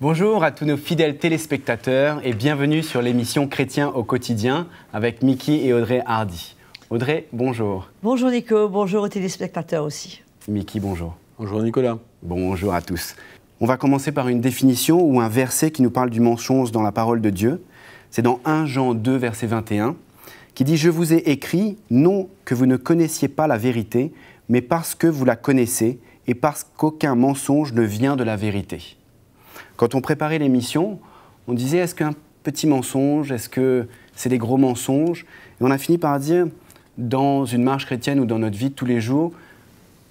Bonjour à tous nos fidèles téléspectateurs et bienvenue sur l'émission Chrétien au quotidien avec Mickey et Audrey Hardy. Audrey, bonjour. Bonjour Nico, bonjour aux téléspectateurs aussi. Mickey, bonjour. Bonjour Nicolas. Bonjour à tous. On va commencer par une définition ou un verset qui nous parle du mensonge dans la parole de Dieu. C'est dans 1 Jean 2, verset 21, qui dit « Je vous ai écrit, non que vous ne connaissiez pas la vérité, mais parce que vous la connaissez et parce qu'aucun mensonge ne vient de la vérité. » Quand on préparait l'émission, on disait « Est-ce qu'un petit mensonge, est-ce que c'est des gros mensonges ?» Et on a fini par dire, dans une marche chrétienne ou dans notre vie de tous les jours,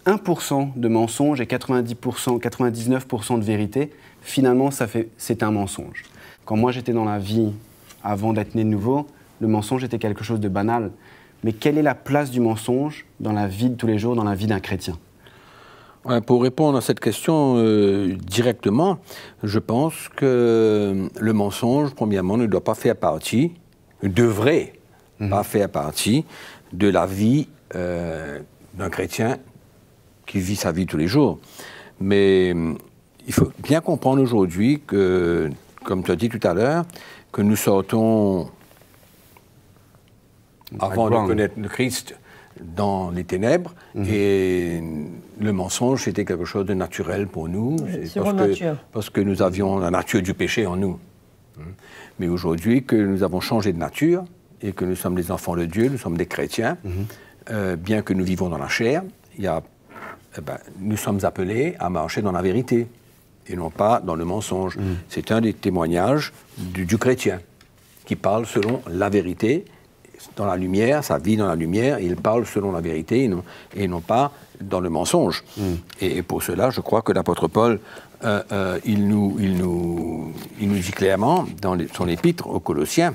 1% de mensonge et 90%, 99% de vérité, finalement, c'est un mensonge. Quand moi j'étais dans la vie, avant d'être né de nouveau, le mensonge était quelque chose de banal. Mais quelle est la place du mensonge dans la vie de tous les jours, dans la vie d'un chrétien ? Pour répondre à cette question directement, je pense que le mensonge, premièrement, ne doit pas faire partie, devrait pas faire partie de la vie d'un chrétien qui vit sa vie tous les jours. Mais il faut bien comprendre aujourd'hui que, comme tu as dit tout à l'heure, que nous sortons, avant de connaître le Christ, dans les ténèbres, et le mensonge, c'était quelque chose de naturel pour nous, parce que nous avions la nature du péché en nous. Mais aujourd'hui, que nous avons changé de nature, et que nous sommes des enfants de Dieu, nous sommes des chrétiens, bien que nous vivons dans la chair, nous sommes appelés à marcher dans la vérité, et non pas dans le mensonge. C'est un des témoignages du chrétien, qui parle selon la vérité, dans la lumière, sa vie dans la lumière, il parle selon la vérité et non pas dans le mensonge. Et pour cela, je crois que l'apôtre Paul, il nous dit clairement, dans son épître aux Colossiens,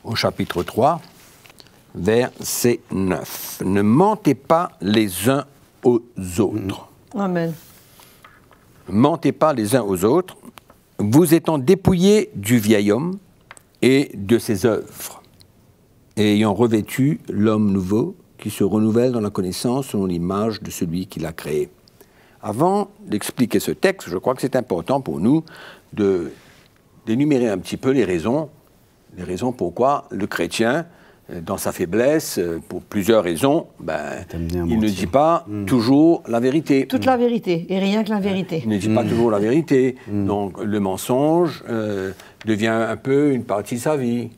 au chapitre 3, verset 9, « Ne mentez pas les uns aux autres. » Amen. « Mentez pas les uns aux autres, vous étant dépouillés du vieil homme et de ses œuvres, et ayant revêtu l'homme nouveau qui se renouvelle dans la connaissance selon l'image de celui qui l'a créé. » Avant d'expliquer ce texte, je crois que c'est important pour nous d'énumérer un petit peu les raisons pourquoi le chrétien, dans sa faiblesse, pour plusieurs raisons, il ne dit pas toujours la vérité. Toute la vérité, et rien que la vérité. Il ne dit pas toujours la vérité. Donc le mensonge devient un peu une partie de sa vie.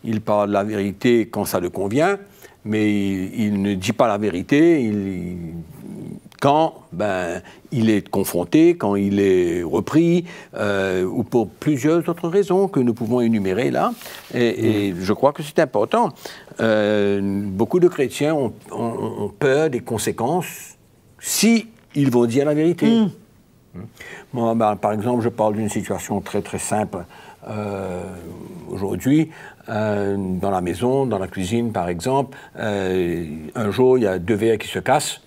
Il parle de la vérité quand ça le convient, mais il ne dit pas la vérité quand il est confronté, quand il est repris, ou pour plusieurs autres raisons que nous pouvons énumérer là. Et je crois que c'est important. Beaucoup de chrétiens ont peur des conséquences si ils vont dire la vérité. Moi, par exemple, je parle d'une situation très très simple. Aujourd'hui, dans la maison, dans la cuisine par exemple, un jour il y a 2 verres qui se cassent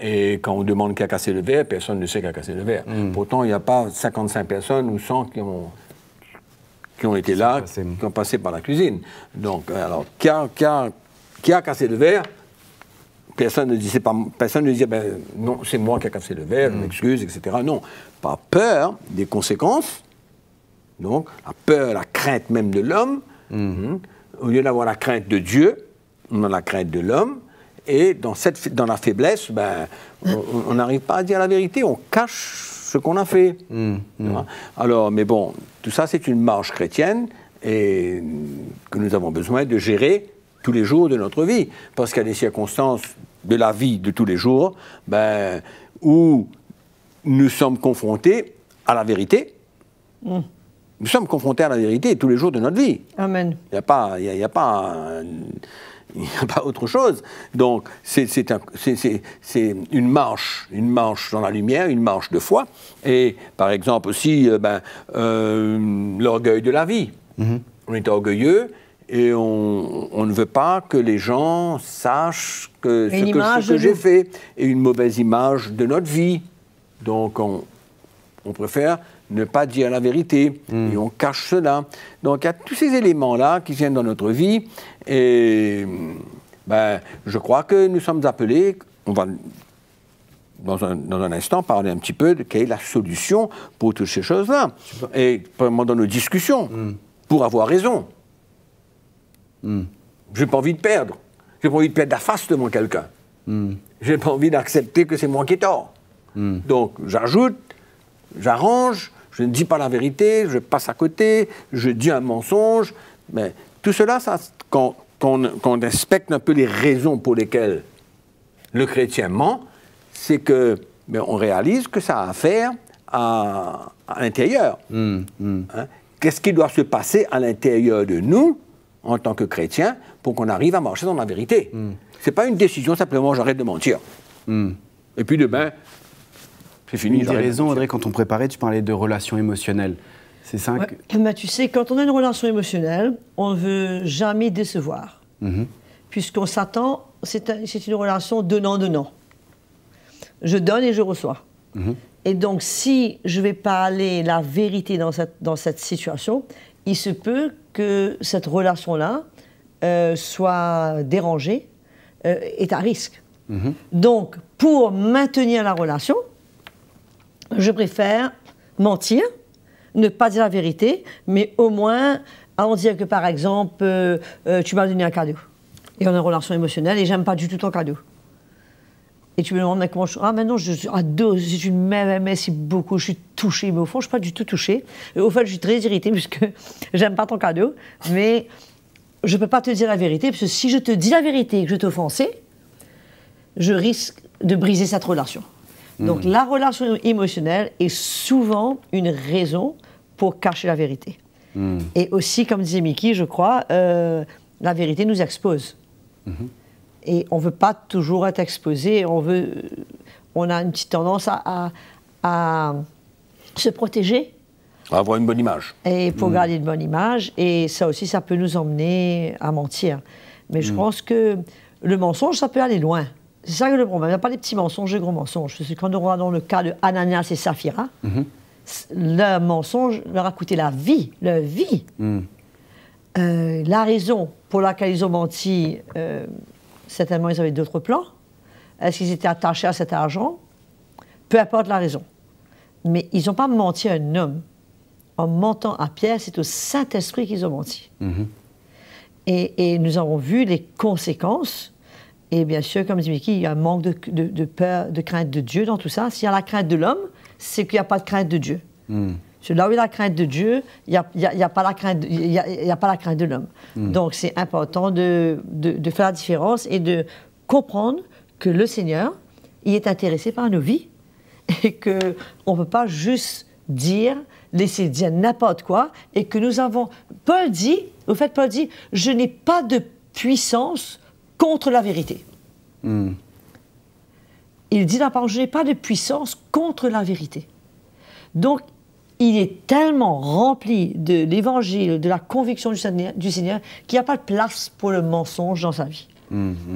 et quand on demande qui a cassé le verre, personne ne sait qui a cassé le verre. Pourtant il n'y a pas 55 personnes ou 100 qui ont été là, qui ont passé par la cuisine. Donc alors, qui a cassé le verre? Personne ne dit, non, c'est moi qui a cassé le verre, je m'excuse, etc. Non, par peur des conséquences. Donc, la peur, la crainte même de l'homme, au lieu d'avoir la crainte de Dieu, on a la crainte de l'homme, et dans la faiblesse, on n'arrive pas à dire la vérité, on cache ce qu'on a fait. Alors, mais bon, tout ça, c'est une marche chrétienne, et que nous avons besoin de gérer tous les jours de notre vie, parce qu'il y a des circonstances de la vie de tous les jours, où nous sommes confrontés à la vérité. Nous sommes confrontés à la vérité tous les jours de notre vie. Amen. Il n'y a pas autre chose. Donc, c'est une marche dans la lumière, une marche de foi. Et, par exemple, aussi, l'orgueil de la vie. On est orgueilleux et on ne veut pas que les gens sachent ce que j'ai fait. Et une mauvaise image de notre vie. Donc, on préfère ne pas dire la vérité, et on cache cela. Donc il y a tous ces éléments-là qui viennent dans notre vie, et je crois que nous sommes appelés, on va dans un instant, parler un petit peu de quelle est la solution pour toutes ces choses-là. Et pendant nos discussions, pour avoir raison. Je n'ai pas envie de perdre. Je n'ai pas envie de perdre la face devant quelqu'un. Je n'ai pas envie d'accepter que c'est moi qui ai tort. Donc, j'ajoute, j'arrange, je ne dis pas la vérité, je passe à côté, je dis un mensonge. Mais tout cela, ça, quand on inspecte un peu les raisons pour lesquelles le chrétien ment, c'est que on réalise que ça a affaire à l'intérieur. Hein? Qu'est-ce qui doit se passer à l'intérieur de nous, en tant que chrétiens, pour qu'on arrive à marcher dans la vérité? Ce n'est pas une décision simplement, j'arrête de mentir. Et puis demain, c'est fini. Tu as raison, Audrey, quand on préparait, tu parlais de relations émotionnelles. C'est ça que... Mais tu sais, quand on a une relation émotionnelle, on ne veut jamais décevoir. Puisqu'on s'attend, c'est une relation donnant-donnant. Je donne et je reçois. Et donc, si je vais parler la vérité dans cette situation, il se peut que cette relation-là soit dérangée, est à risque. Donc, pour maintenir la relation, je préfère mentir, ne pas dire la vérité, mais au moins en dire que, par exemple, tu m'as donné un cadeau. Et on a une relation émotionnelle et j'aime pas du tout ton cadeau. Et tu me demandes, mais comment je... Ah, mais non, je adore, si tu m'aimes, merci beaucoup, je suis touchée. Mais au fond, je ne suis pas du tout touchée. Et au fait, je suis très irritée puisque j'aime pas ton cadeau. Mais je ne peux pas te dire la vérité, parce que si je te dis la vérité et que je t'offense, je risque de briser cette relation. Donc la relation émotionnelle est souvent une raison pour cacher la vérité. Et aussi, comme disait Mickey, je crois, la vérité nous expose. Et on ne veut pas toujours être exposé, on a une petite tendance à se protéger. À avoir une bonne image. Et pour garder une bonne image, et ça aussi, ça peut nous emmener à mentir. Mais je pense que le mensonge, ça peut aller loin. C'est ça que le problème. Il n'y a pas des petits mensonges, des gros mensonges. Parce que quand on regarde dans le cas de Ananias et Saphira, le mensonge leur a coûté la vie, leur vie. La raison pour laquelle ils ont menti, certainement ils avaient d'autres plans. Est-ce qu'ils étaient attachés à cet argent? Peu importe la raison. Mais ils n'ont pas menti à un homme. En mentant à Pierre, c'est au Saint-Esprit qu'ils ont menti. Et nous avons vu les conséquences. Et bien sûr, comme dit Mickey, il y a un manque de peur, de crainte de Dieu dans tout ça. S'il y a la crainte de l'homme, c'est qu'il n'y a pas de crainte de Dieu. Là où il y a la crainte de Dieu, il n'y a pas la crainte de l'homme. Donc c'est important de faire la différence et de comprendre que le Seigneur, il est intéressé par nos vies et qu'on ne peut pas juste laisser dire n'importe quoi et que nous avons... Paul dit, je n'ai pas de puissance contre la vérité. Il dit dans la parole, je n'ai pas de puissance contre la vérité. Donc, il est tellement rempli de l'évangile, de la conviction du Seigneur, qu'il n'y a pas de place pour le mensonge dans sa vie.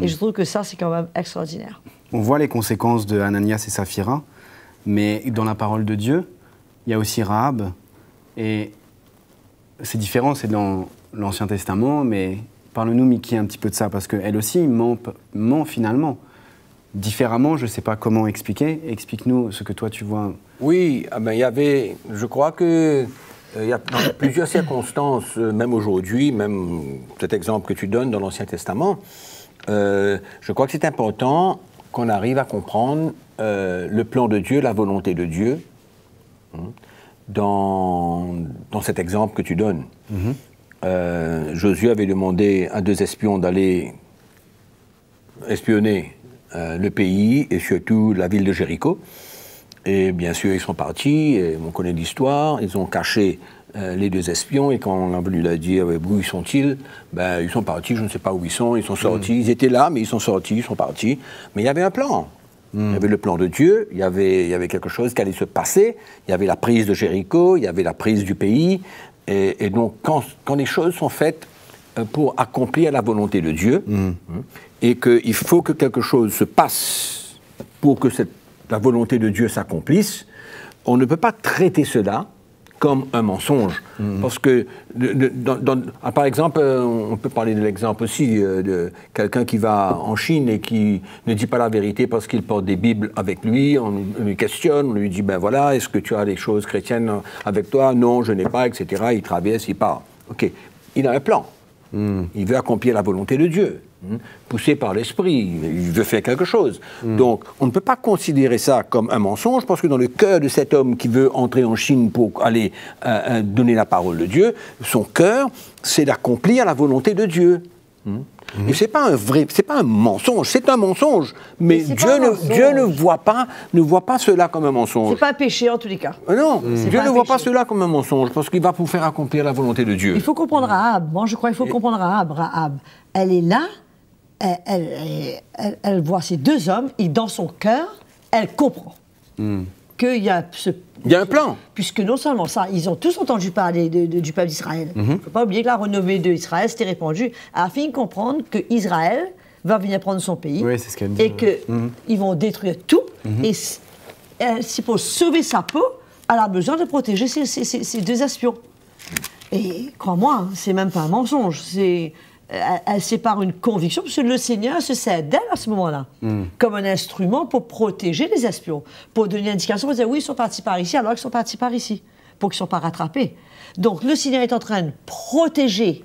Et je trouve que ça, c'est quand même extraordinaire. On voit les conséquences de Ananias et Saphira, mais dans la parole de Dieu, il y a aussi Rahab. Et c'est différent, c'est dans l'Ancien Testament, mais parle-nous, Mickey, un petit peu de ça, parce qu'elle aussi ment finalement. Différemment, je ne sais pas comment expliquer. Explique-nous ce que toi tu vois. Oui, il y avait, je crois que il y a dans plusieurs circonstances, même aujourd'hui, même cet exemple que tu donnes dans l'Ancien Testament, je crois que c'est important qu'on arrive à comprendre le plan de Dieu, la volonté de Dieu, dans cet exemple que tu donnes. Josué avait demandé à 2 espions d'aller espionner le pays et surtout la ville de Jéricho. Et bien sûr, ils sont partis, et on connaît l'histoire, ils ont caché les 2 espions, et quand on a voulu leur dire où sont-ils, ils sont partis, je ne sais pas où ils sont sortis, ils étaient là, mais ils sont sortis, ils sont partis. Mais il y avait un plan. Il y avait le plan de Dieu, il y avait quelque chose qui allait se passer, il y avait la prise de Jéricho, il y avait la prise du pays, et donc quand les choses sont faites pour accomplir la volonté de Dieu, et qu'il faut que quelque chose se passe pour que la volonté de Dieu s'accomplisse, on ne peut pas traiter cela comme un mensonge. Parce que, par exemple, on peut parler de l'exemple aussi de quelqu'un qui va en Chine et qui ne dit pas la vérité parce qu'il porte des Bibles avec lui, on lui questionne, on lui dit, ben voilà, est-ce que tu as des choses chrétiennes avec toi? Non, je n'ai pas, etc. Il traverse, il part. Ok, il a un plan. Il veut accomplir la volonté de Dieu. Poussé par l'esprit, il veut faire quelque chose. Donc, on ne peut pas considérer ça comme un mensonge, parce que dans le cœur de cet homme qui veut entrer en Chine pour aller donner la parole de Dieu, son cœur, c'est d'accomplir la volonté de Dieu. Et c'est pas un mensonge, c'est un mensonge. Mais Dieu ne voit pas cela comme un mensonge. C'est pas un péché en tous les cas. Non, Dieu ne voit pas cela comme un mensonge, parce qu'il va pour faire accomplir la volonté de Dieu. Il faut comprendre Rahab. Moi, je crois qu'il faut comprendre Rahab. Elle est là, elle voit ces deux hommes, et dans son cœur, elle comprend qu'il y a il y a un plan. Puisque non seulement ça, ils ont tous entendu parler du peuple d'Israël. Il ne faut pas oublier que la renommée d'Israël s'était répandue afin de comprendre qu'Israël va venir prendre son pays. Oui, c'est ce qu'elle dit. Et qu'ils vont détruire tout. Et si pour sauver sa peau, elle a besoin de protéger ces deux espions. Et crois-moi, c'est même pas un mensonge. Elle sépare une conviction, parce que le Seigneur se sert d'elle à ce moment-là, comme un instrument pour protéger les espions, pour donner une indication, pour dire oui, ils sont partis par ici, alors qu'ils sont partis par ici, pour qu'ils ne soient pas rattrapés. Donc le Seigneur est en train de protéger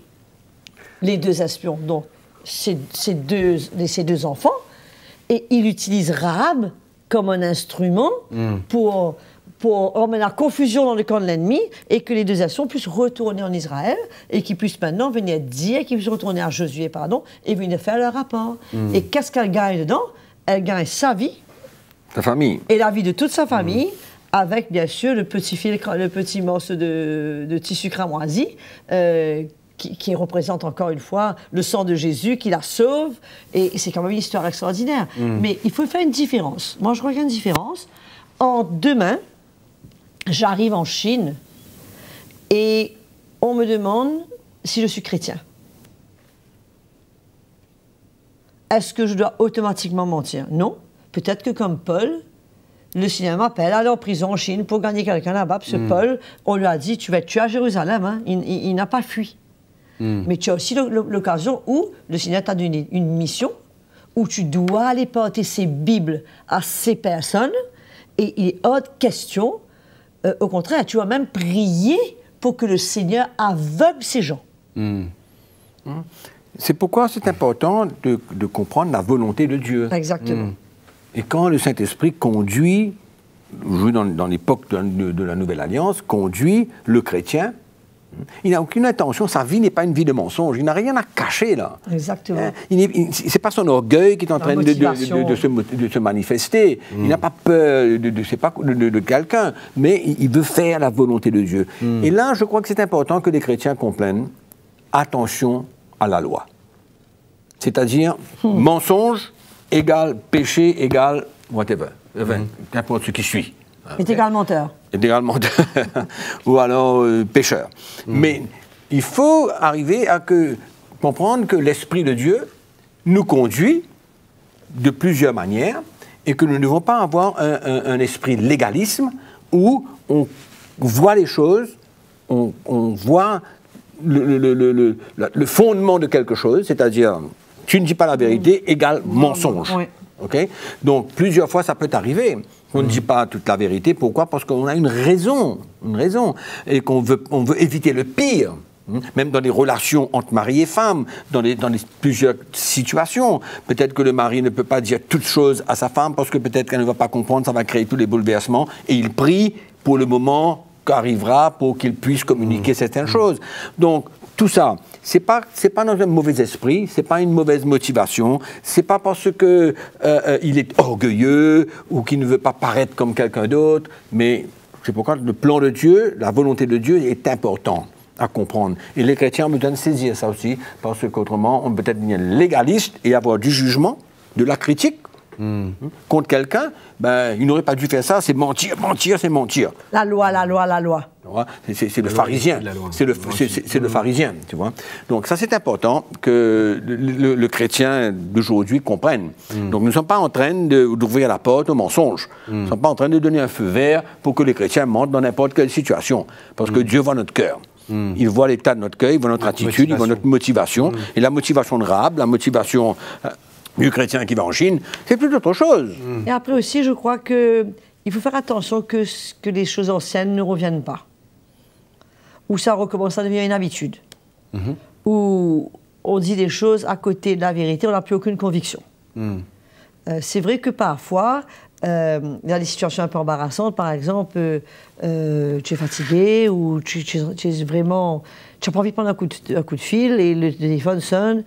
les deux espions, donc ces deux enfants, et il utilise Rahab comme un instrument pour emmener la confusion dans le camp de l'ennemi et que les deux espions puissent retourner en Israël et qu'ils puissent maintenant venir dire, qu'ils puissent retourner à Josué, et venir faire leur rapport. Et qu'est-ce qu'elle gagne dedans? Elle gagne sa vie, sa famille, et la vie de toute sa famille, avec bien sûr le petit morceau de tissu cramoisi qui représente encore une fois le sang de Jésus qui la sauve, et c'est quand même une histoire extraordinaire. Mais il faut faire une différence. Moi, je regarde une différence. Demain, j'arrive en Chine et on me demande si je suis chrétien. Est-ce que je dois automatiquement mentir? Non. Peut-être que comme Paul, le Seigneur m'appelle à aller en prison en Chine pour gagner quelqu'un là-bas. Parce que Paul, on lui a dit, tu vas être tué à Jérusalem. Hein. Il n'a pas fui. Mais tu as aussi l'occasion où le Seigneur t'a donné une mission, où tu dois aller porter ces Bibles à ces personnes. Et il est hors de question. Au contraire, tu vas même prier pour que le Seigneur aveugle ces gens. C'est pourquoi c'est important de comprendre la volonté de Dieu. Exactement. Et quand le Saint-Esprit conduit, dans l'époque de la Nouvelle Alliance, conduit le chrétien, il n'a aucune intention, sa vie n'est pas une vie de mensonge, il n'a rien à cacher là. Exactement. C'est pas son orgueil qui est en train de se manifester, il n'a pas peur de quelqu'un, mais il veut faire la volonté de Dieu. Et là, je crois que c'est important que les chrétiens comprennent attention à la loi. C'est-à-dire, mensonge égale péché égale whatever, n'importe ce qui suit. Est égal menteur. Est égal menteur. Ou alors pécheur. Mais il faut arriver à comprendre que l'Esprit de Dieu nous conduit de plusieurs manières et que nous ne devons pas avoir un esprit légalisme où on voit les choses, on voit le fondement de quelque chose, c'est-à-dire tu ne dis pas la vérité égale mensonge. Oui. Okay? Donc plusieurs fois ça peut arriver. On ne dit pas toute la vérité. Pourquoi? Parce qu'on a une raison, et qu'on veut éviter le pire. Même dans les relations entre mari et femme, dans plusieurs situations. Peut-être que le mari ne peut pas dire toutes choses à sa femme parce que peut-être qu'elle ne va pas comprendre, ça va créer tous les bouleversements. Et il prie pour le moment qu'arrivera pour qu'il puisse communiquer certaines choses. Donc, tout ça, c'est pas dans un mauvais esprit, c'est pas une mauvaise motivation, c'est pas parce que il est orgueilleux ou qu'il ne veut pas paraître comme quelqu'un d'autre, mais c'est pourquoi le plan de Dieu, la volonté de Dieu est important à comprendre. Et les chrétiens ont besoin de saisir ça aussi, parce qu'autrement, on peut être bien légaliste et avoir du jugement, de la critique, Contre quelqu'un, ben, il n'aurait pas dû faire ça, c'est mentir, mentir, c'est mentir. La loi, la loi, la loi. C'est le pharisien. C'est le pharisien, tu vois. Donc ça, c'est important que le chrétien d'aujourd'hui comprenne. Donc nous ne sommes pas en train d'ouvrir la porte au mensonge. Nous ne sommes pas en train de donner un feu vert pour que les chrétiens mentent dans n'importe quelle situation. Parce que Dieu voit notre cœur. Il voit l'état de notre cœur, il voit notre attitude, il voit notre motivation. Et la motivation de Rahab, la motivation du chrétien qui va en Chine, c'est tout autre chose. Et après aussi, je crois qu'il faut faire attention que les choses anciennes ne reviennent pas. Ou ça recommence à devenir une habitude. Où on dit des choses à côté de la vérité, on n'a plus aucune conviction. C'est vrai que parfois, il y a des situations un peu embarrassantes, par exemple, tu es fatigué ou tu es vraiment... Tu n'as pas envie de prendre un coup de fil et le téléphone sonne,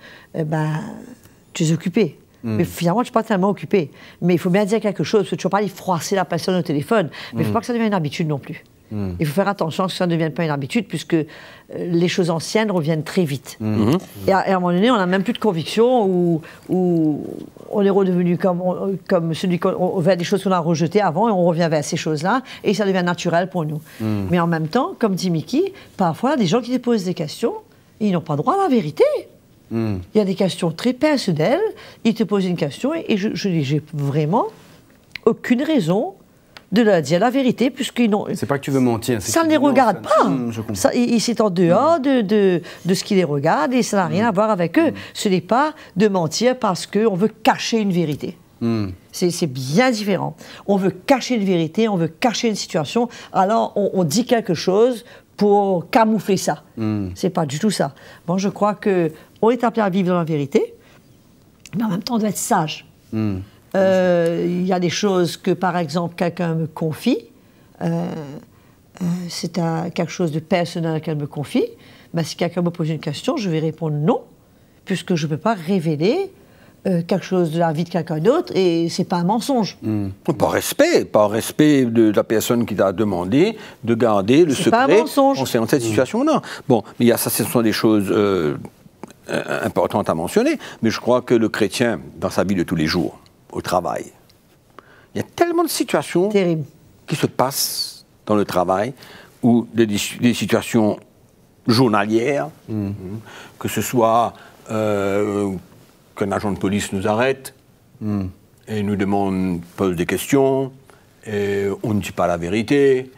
tu es occupé. Mais finalement, tu n'es pas tellement occupé. Mais il faut bien dire quelque chose, parce que tu ne vas pas aller froisser la personne au téléphone. Mais il ne faut pas que ça devienne une habitude non plus. Il faut faire attention que ça ne devienne pas une habitude, puisque les choses anciennes reviennent très vite. Et à un moment donné, on n'a même plus de conviction, où on est redevenu comme celui vers des choses qu'on a rejetées avant, et on revient vers ces choses-là, et ça devient naturel pour nous. Mais en même temps, comme dit Mickey, parfois, il y a des gens qui te posent des questions, et ils n'ont pas droit à la vérité. Il y a des questions très personnelles, ils te posent une question, et je n'ai vraiment aucune raison de leur dire la vérité, puisqu'ils n'ont... C'est pas que tu veux mentir. Ça ne les regarde pas. C'est en dehors de ce qui les regarde, et ça n'a rien à voir avec eux. Ce n'est pas de mentir parce qu'on veut cacher une vérité. C'est bien différent. On veut cacher une vérité, on veut cacher une situation, alors on dit quelque chose pour camoufler ça. C'est pas du tout ça. Bon, je crois qu'on est appelé à vivre dans la vérité, mais en même temps, on doit être sage. Il y a des choses que, par exemple, quelqu'un me confie, c'est quelque chose de personnel qu'elle me confie, mais si quelqu'un me pose une question, je vais répondre non, puisque je ne peux pas révéler quelque chose de la vie de quelqu'un d'autre, et c'est pas un mensonge. Par respect de la personne qui t'a demandé de garder le secret concernant cette situation-là. Bon, mais ça, ce sont des choses importantes à mentionner, mais je crois que le chrétien, dans sa vie de tous les jours, au travail, il y a tellement de situations qui se passent dans le travail, ou des situations journalières, que ce soit qu'un agent de police nous arrête et nous pose des questions, et on ne dit pas la vérité.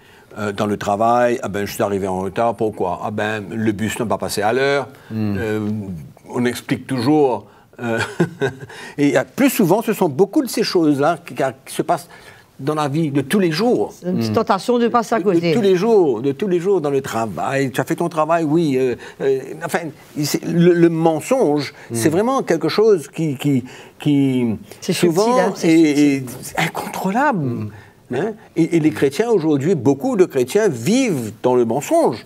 Dans le travail, je suis arrivé en retard, pourquoi ? Le bus n'a pas passé à l'heure. On explique toujours. Et plus souvent, ce sont beaucoup de ces choses-là qui se passent dans la vie de tous les jours. C'est une petite tentation de passer à côté. De tous les jours dans le travail. Tu as fait ton travail, oui. Le mensonge, c'est vraiment quelque chose qui souvent est incontrôlable. Et les chrétiens aujourd'hui, beaucoup de chrétiens vivent dans le mensonge.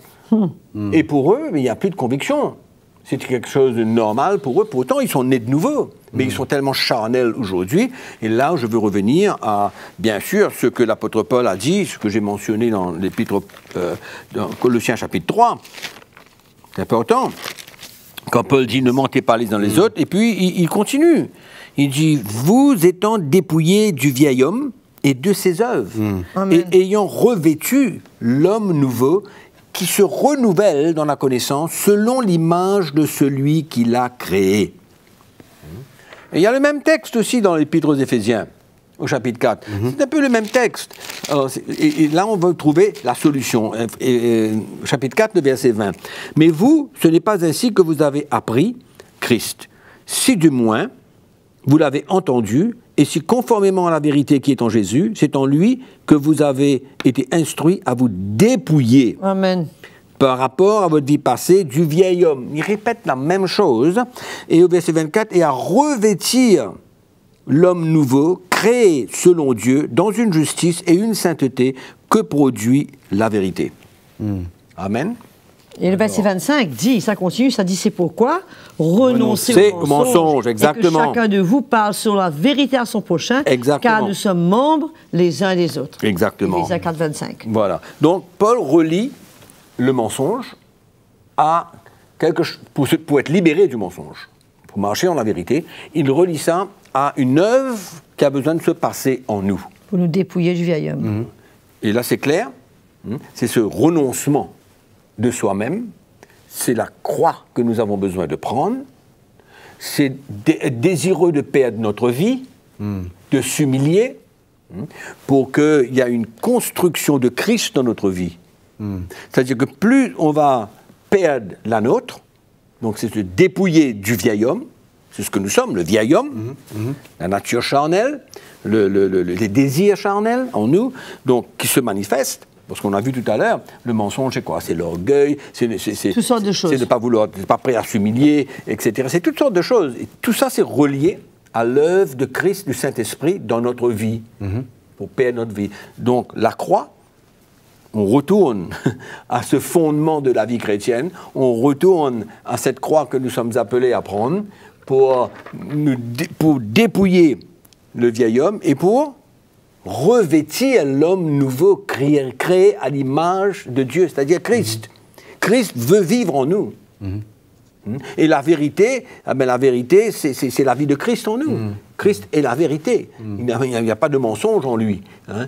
Et pour eux, il n'y a plus de conviction. C'est quelque chose de normal pour eux. Pourtant, ils sont nés de nouveau. Mais ils sont tellement charnels aujourd'hui. Et là, je veux revenir à, bien sûr, ce que l'apôtre Paul a dit, ce que j'ai mentionné dans l'épître, dans Colossiens chapitre 3. C'est important. Quand Paul dit « ne mentez pas les uns les autres », et puis il continue. Il dit « vous étant dépouillés du vieil homme et de ses œuvres, et ayant revêtu l'homme nouveau, qui se renouvelle dans la connaissance selon l'image de celui qui l'a créé. » Et il y a le même texte aussi dans l'Épître aux Éphésiens, au chapitre 4. C'est un peu le même texte. Alors, et là, on va trouver la solution. Chapitre 4, le verset 20. « Mais vous, ce n'est pas ainsi que vous avez appris Christ. Si du moins, vous l'avez entendu, et si conformément à la vérité qui est en Jésus, c'est en lui que vous avez été instruits à vous dépouiller. Amen. Par rapport à votre vie passée du vieil homme. » Il répète la même chose. Et au verset 24, « et à revêtir l'homme nouveau, créé selon Dieu, dans une justice et une sainteté que produit la vérité. » Amen. Et le verset 25 dit, ça continue, ça dit, c'est pourquoi renoncer au mensonge, exactement. Et que chacun de vous parle sur la vérité à son prochain, exactement. Car nous sommes membres les uns des autres. Exactement. Éphésiens 4, 25. Voilà. Donc, Paul relie le mensonge à quelque chose, pour être libéré du mensonge, pour marcher dans la vérité, il relie ça à une œuvre qui a besoin de se passer en nous. Pour nous dépouiller du vieil homme. Et là, c'est clair, c'est ce renoncement de soi-même, c'est la croix que nous avons besoin de prendre, c'est être désireux de perdre notre vie, de s'humilier, pour qu'il y ait une construction de Christ dans notre vie. C'est-à-dire que plus on va perdre la nôtre, donc c'est se dépouiller du vieil homme, c'est ce que nous sommes, le vieil homme, la nature charnelle, les désirs charnels en nous, donc qui se manifestent. Parce qu'on a vu tout à l'heure, le mensonge, c'est quoi? C'est l'orgueil, c'est toutes sortes de choses. C'est de ne pas vouloir, c'est pas prêt à s'humilier, etc. C'est toutes sortes de choses. Et tout ça, c'est relié à l'œuvre de Christ, du Saint-Esprit, dans notre vie, pour perdre notre vie. Donc, la croix, on retourne à ce fondement de la vie chrétienne, on retourne à cette croix que nous sommes appelés à prendre pour dépouiller le vieil homme et pour revêtir l'homme nouveau créé à l'image de Dieu, c'est-à-dire Christ. Christ veut vivre en nous. Et la vérité, la vérité, c'est la vie de Christ en nous. Christ est la vérité. Il n'y a pas de mensonge en lui.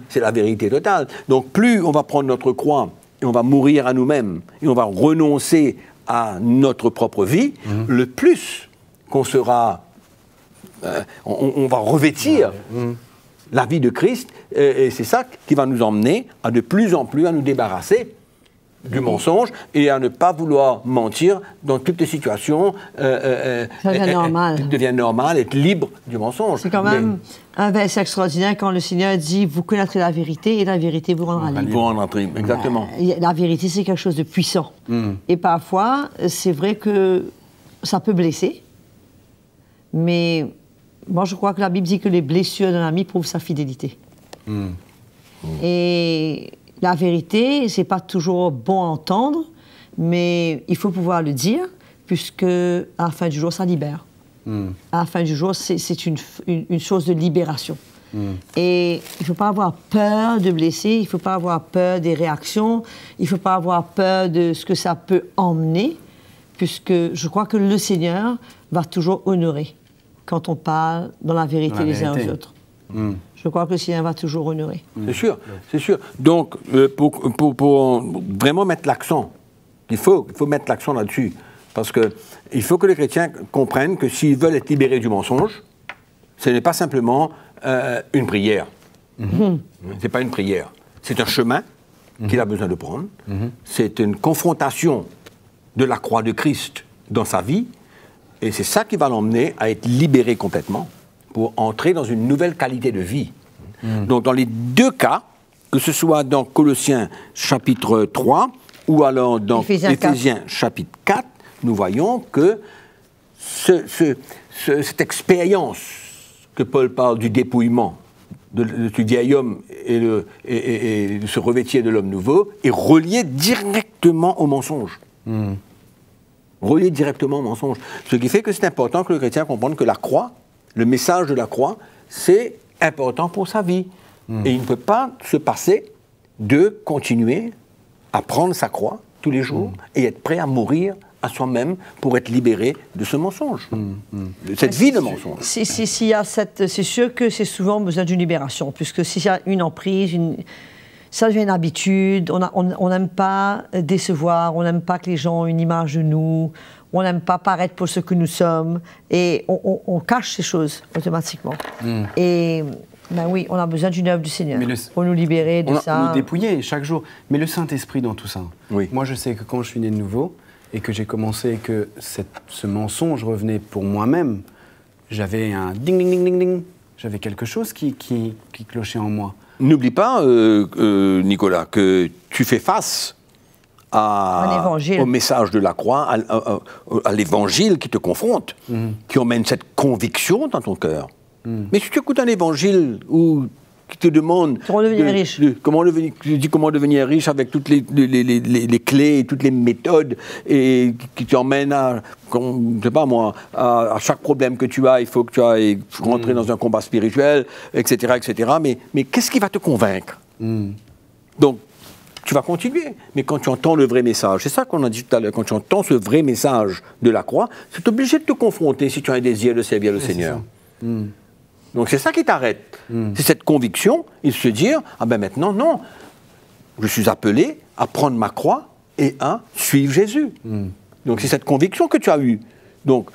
C'est la vérité totale. Donc plus on va prendre notre croix et on va mourir à nous-mêmes et on va renoncer à notre propre vie, le plus qu'on sera... on va revêtir la vie de Christ, et c'est ça qui va nous emmener à de plus en plus à nous débarrasser du mensonge et à ne pas vouloir mentir dans toutes les situations. Ça devient normal. Tout devient normal, être libre du mensonge. C'est quand même un verset extraordinaire quand le Seigneur dit « Vous connaîtrez la vérité et la vérité vous rendra libre ». Vous rendra libre, exactement. La vérité, c'est quelque chose de puissant. Et parfois, c'est vrai que ça peut blesser, mais moi, je crois que la Bible dit que les blessures d'un ami prouvent sa fidélité. Et la vérité, c'est pas toujours bon à entendre, mais il faut pouvoir le dire, puisque à la fin du jour, ça libère. À la fin du jour, c'est une chose de libération. Et il ne faut pas avoir peur de blesser, il ne faut pas avoir peur des réactions, il ne faut pas avoir peur de ce que ça peut emmener, puisque je crois que le Seigneur va toujours honorer quand on parle dans la vérité les uns aux autres. Je crois que le Seigneur va toujours honorer. C'est sûr, c'est sûr. Donc, pour vraiment mettre l'accent, il faut mettre l'accent là-dessus. Parce qu'il faut que les chrétiens comprennent que s'ils veulent être libérés du mensonge, ce n'est pas simplement une prière. Ce n'est pas une prière. C'est un chemin qu'il a besoin de prendre. C'est une confrontation de la croix de Christ dans sa vie. Et c'est ça qui va l'emmener à être libéré complètement pour entrer dans une nouvelle qualité de vie. Donc dans les deux cas, que ce soit dans Colossiens chapitre 3 ou alors dans Éphésiens chapitre 4, nous voyons que cette expérience que Paul parle du dépouillement du vieil homme et de se revêtir de l'homme nouveau est reliée directement au mensonge. Relié directement au mensonge. Ce qui fait que c'est important que le chrétien comprenne que la croix, le message de la croix, c'est important pour sa vie. Et il ne peut pas se passer de continuer à prendre sa croix tous les jours et être prêt à mourir à soi-même pour être libéré de ce mensonge, de cette vie de mensonge. C'est sûr que c'est souvent besoin d'une libération, puisque s'il y a une emprise, ça devient une habitude, on n'aime pas décevoir, on n'aime pas que les gens aient une image de nous, on n'aime pas paraître pour ce que nous sommes, et on cache ces choses automatiquement. Et ben oui, on a besoin d'une œuvre du Seigneur pour nous libérer de ça. Nous dépouiller chaque jour. Mais le Saint-Esprit dans tout ça. Oui. Moi, je sais que quand je suis né de nouveau et que j'ai commencé que ce mensonge revenait pour moi-même, j'avais un ding, ding, ding, ding, ding. J'avais quelque chose qui clochait en moi. N'oublie pas, Nicolas, que tu fais face au message de la croix, à l'évangile qui te confronte, qui emmène cette conviction dans ton cœur. Mais si tu écoutes un évangile qui te demande comment devenir riche, comment devenir riche avec toutes les clés et toutes les méthodes et qui t'emmènent à chaque problème que tu as, il faut que tu ailles rentrer dans un combat spirituel, etc., etc. Mais qu'est-ce qui va te convaincre? Donc, tu vas continuer. Mais quand tu entends le vrai message, c'est ça qu'on a dit tout à l'heure, quand tu entends ce vrai message de la croix, tu es obligé de te confronter si tu as un désir de servir le Seigneur. Donc c'est ça qui t'arrête. C'est cette conviction et se dire, ah ben maintenant, non, je suis appelé à prendre ma croix et à suivre Jésus. Donc c'est cette conviction que tu as eue. Donc,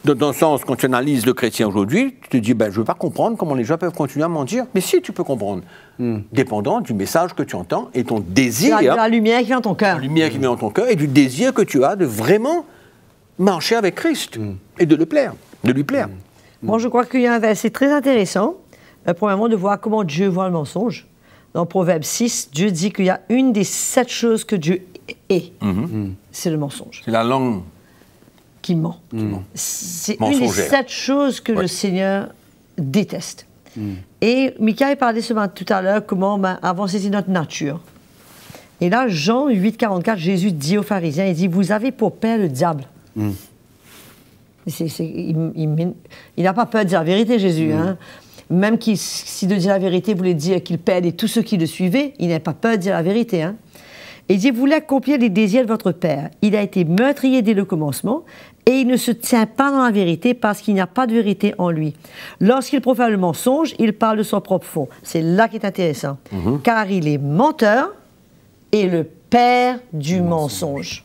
dans le sens, quand tu analyses le chrétien aujourd'hui, tu te dis, ben, je ne veux pas comprendre comment les gens peuvent continuer à mentir. Mais si, tu peux comprendre. Dépendant du message que tu entends et ton désir. La lumière qui vient dans ton cœur. La lumière qui vient dans ton cœur et du désir que tu as de vraiment marcher avec Christ et de lui plaire. Moi, je crois qu'il y a un verset très intéressant, premièrement, de voir comment Dieu voit le mensonge. Dans Proverbe 6, Dieu dit qu'il y a une des 7 choses que Dieu est. C'est le mensonge. C'est la langue qui ment. C'est une des 7 choses que le Seigneur déteste. Et Michael parlait tout à l'heure comment, avant, c'était notre nature. Et là, Jean 8, 44, Jésus dit aux pharisiens, il dit, vous avez pour père le diable. Il n'a pas peur de dire la vérité, Jésus. Hein. Même si de dire la vérité voulait dire qu'il perdait tous ceux qui le suivaient, il n'a pas peur de dire la vérité. Hein. Et il dit, vous voulez accomplir les désirs de votre père. Il a été meurtrier dès le commencement et il ne se tient pas dans la vérité parce qu'il n'y a pas de vérité en lui. Lorsqu'il profère le mensonge, il parle de son propre fond. C'est là qui est intéressant. Car il est menteur et le père du mensonge.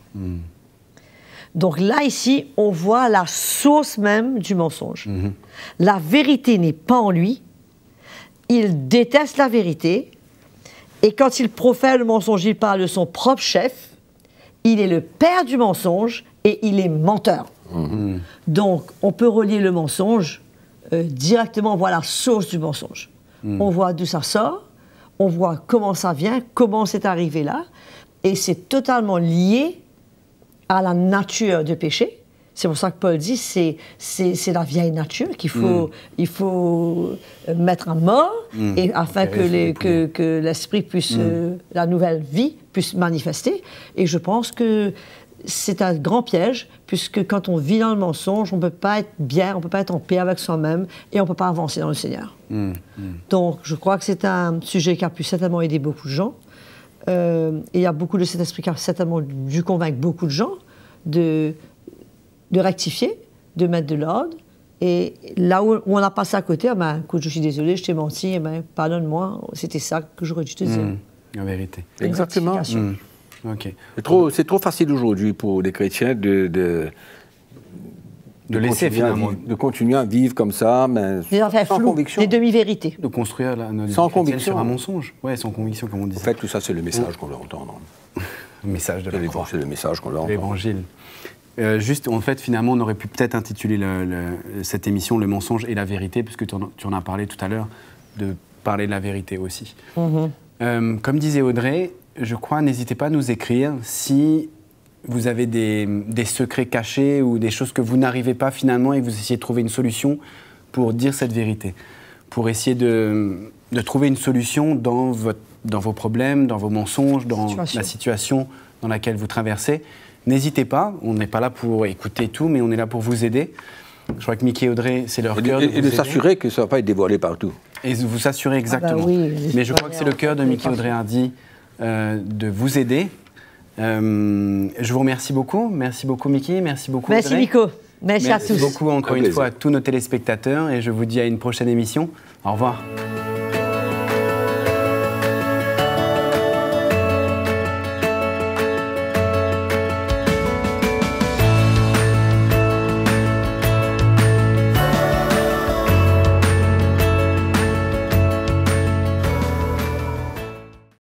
Donc là, ici, on voit la source même du mensonge. La vérité n'est pas en lui. Il déteste la vérité. Et quand il profère le mensonge, il parle de son propre chef. Il est le père du mensonge et il est menteur. Donc, on peut relier le mensonge directement, on voit la source du mensonge. On voit d'où ça sort, on voit comment ça vient, comment c'est arrivé là. Et c'est totalement lié à la nature du péché. C'est pour ça que Paul dit c'est la vieille nature qu'il faut, il faut mettre à mort et afin que l'esprit puisse, la nouvelle vie puisse manifester. Et je pense que c'est un grand piège, puisque quand on vit dans le mensonge, on ne peut pas être bien, on ne peut pas être en paix avec soi-même et on ne peut pas avancer dans le Seigneur. Donc je crois que c'est un sujet qui a pu certainement aider beaucoup de gens. Et il y a beaucoup de cet esprit qui a certainement dû convaincre beaucoup de gens de rectifier, de mettre de l'ordre. Et là où on a passé à côté, écoute, je suis désolé, je t'ai menti, pardonne-moi, c'était ça que j'aurais dû te dire. En vérité. Exactement. Okay. C'est trop facile aujourd'hui pour les chrétiens de laisser finalement, de continuer à vivre comme ça, mais sans conviction. Des demi-vérités. De construire notre sans conviction sur un mensonge. Ouais, sans conviction, comme on disait. En fait, tout ça, c'est le message qu'on doit entendre. Le message de la croix. C'est le message qu'on doit entendre. L'évangile. Juste, en fait, finalement, on aurait pu peut-être intituler cette émission « Le mensonge et la vérité », puisque tu en as parlé tout à l'heure, de parler de la vérité aussi. Comme disait Audrey, je crois, n'hésitez pas à nous écrire si vous avez des secrets cachés ou des choses que vous n'arrivez pas finalement et que vous essayez de trouver une solution pour dire cette vérité, pour essayer de trouver une solution dans vos problèmes, dans vos mensonges, dans la situation dans laquelle vous traversez. N'hésitez pas, on n'est pas là pour écouter tout, mais on est là pour vous aider. Je crois que Mickey et Audrey, c'est leur cœur de vous aider. Et de s'assurer que ça ne va pas être dévoilé partout. Et de vous assurer exactement. Mais je crois que c'est le cœur de Mickey et Audrey Hardy de vous aider. Je vous remercie beaucoup. Merci beaucoup, Mickey. Merci beaucoup, Audrey. Merci, Nico. Merci à tous. Merci beaucoup, encore une fois, à tous nos téléspectateurs. Et je vous dis à une prochaine émission. Au revoir.